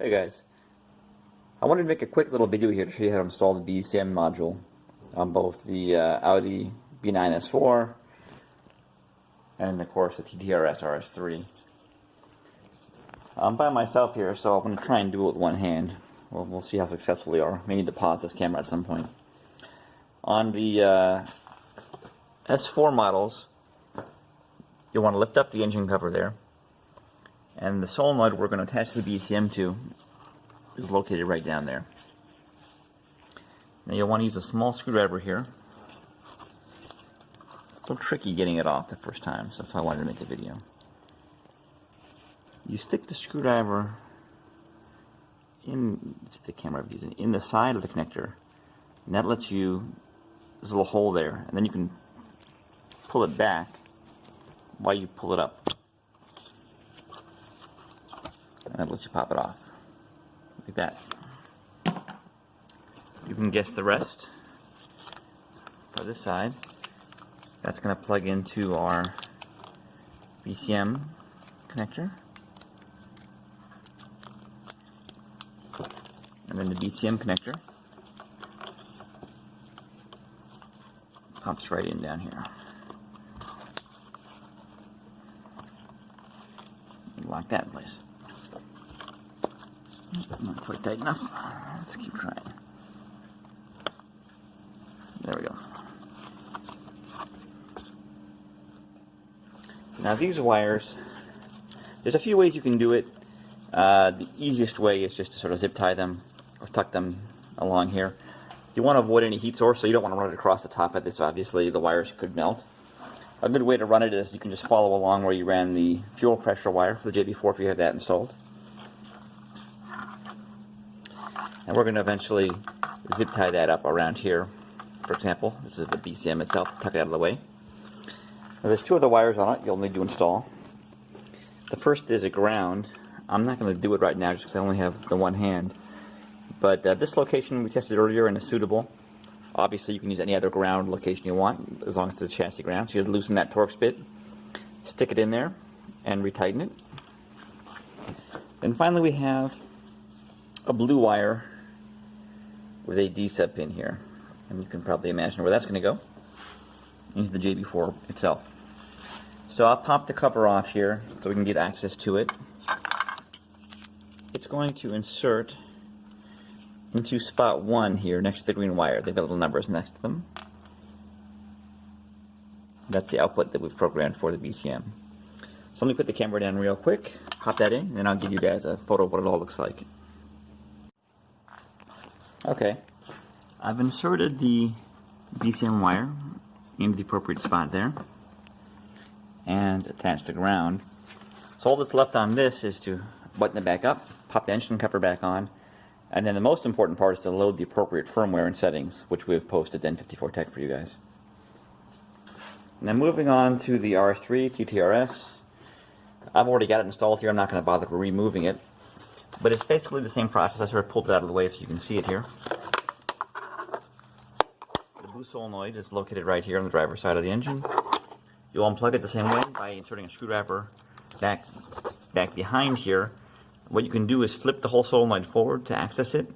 Hey guys, I wanted to make a quick little video here to show you how to install the BCM module on both the Audi B9S4 and of course the TTRS RS3. I'm by myself here, so I'm going to try and do it with one hand. We'll see how successful we are. May need to pause this camera at some point. On the S4 models, you'll want to lift up the engine cover there, and the solenoid we're going to attach the BCM to is located right down there. Now you'll want to use a small screwdriver here. It's a little tricky getting it off the first time, so that's why I wanted to make a video. You stick the screwdriver in the side of the connector, and that lets you, there's a little hole there, and then you can pull it back while you pull it up, and that lets you pop it off like that. You can guess the rest for this side. That's going to plug into our BCM connector, and then the BCM connector pumps right in down here. Lock that in place. Not quite tight enough. Let's keep trying. There we go. Now these wires, there's a few ways you can do it. The easiest way is just to sort of zip tie them or tuck them along here. You want to avoid any heat source, so you don't want to run it across the top of this. Obviously the wires could melt. A good way to run it is you can just follow along where you ran the fuel pressure wire for the JB4 if you have that installed. And we're going to eventually zip tie that up around here. For example, this is the BCM itself, tuck it out of the way. Now there's two other wires on it you'll need to install. The first is a ground. I'm not going to do it right now just because I only have the one hand. But this location we tested earlier and is suitable. Obviously you can use any other ground location you want as long as it's a chassis ground. So you loosen that Torx bit, stick it in there, and retighten it. And finally we have a blue wire with a D-sub pin here. And you can probably imagine where that's going to go, into the JB4 itself. So I'll pop the cover off here so we can get access to it. It's going to insert into spot 1 here next to the green wire. They've got little numbers next to them. That's the output that we've programmed for the BCM. So let me put the camera down real quick, pop that in, and then I'll give you guys a photo of what it all looks like. Okay, I've inserted the BCM wire into the appropriate spot there and attached the ground. So all that's left on this is to button it back up, pop the engine cover back on, and then the most important part is to load the appropriate firmware and settings, which we have posted to N54 Tech for you guys. Now moving on to the RS3 TTRS. I've already got it installed here. I'm not going to bother removing it, but it's basically the same process. I sort of pulled it out of the way so you can see it here. The blue solenoid is located right here on the driver's side of the engine. You'll unplug it the same way by inserting a screwdriver back behind here. What you can do is flip the whole solenoid forward to access it,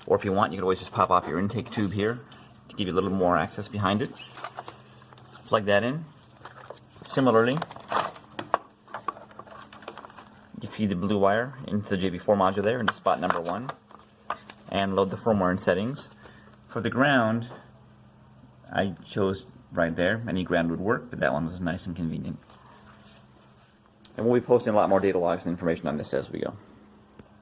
or if you want you can always just pop off your intake tube here to give you a little more access behind it. Plug that in. Similarly, you feed the blue wire into the JB4 module there into spot number 1 and load the firmware and settings. For the ground, I chose right there. Any ground would work, but that one was nice and convenient. And we'll be posting a lot more data logs and information on this as we go.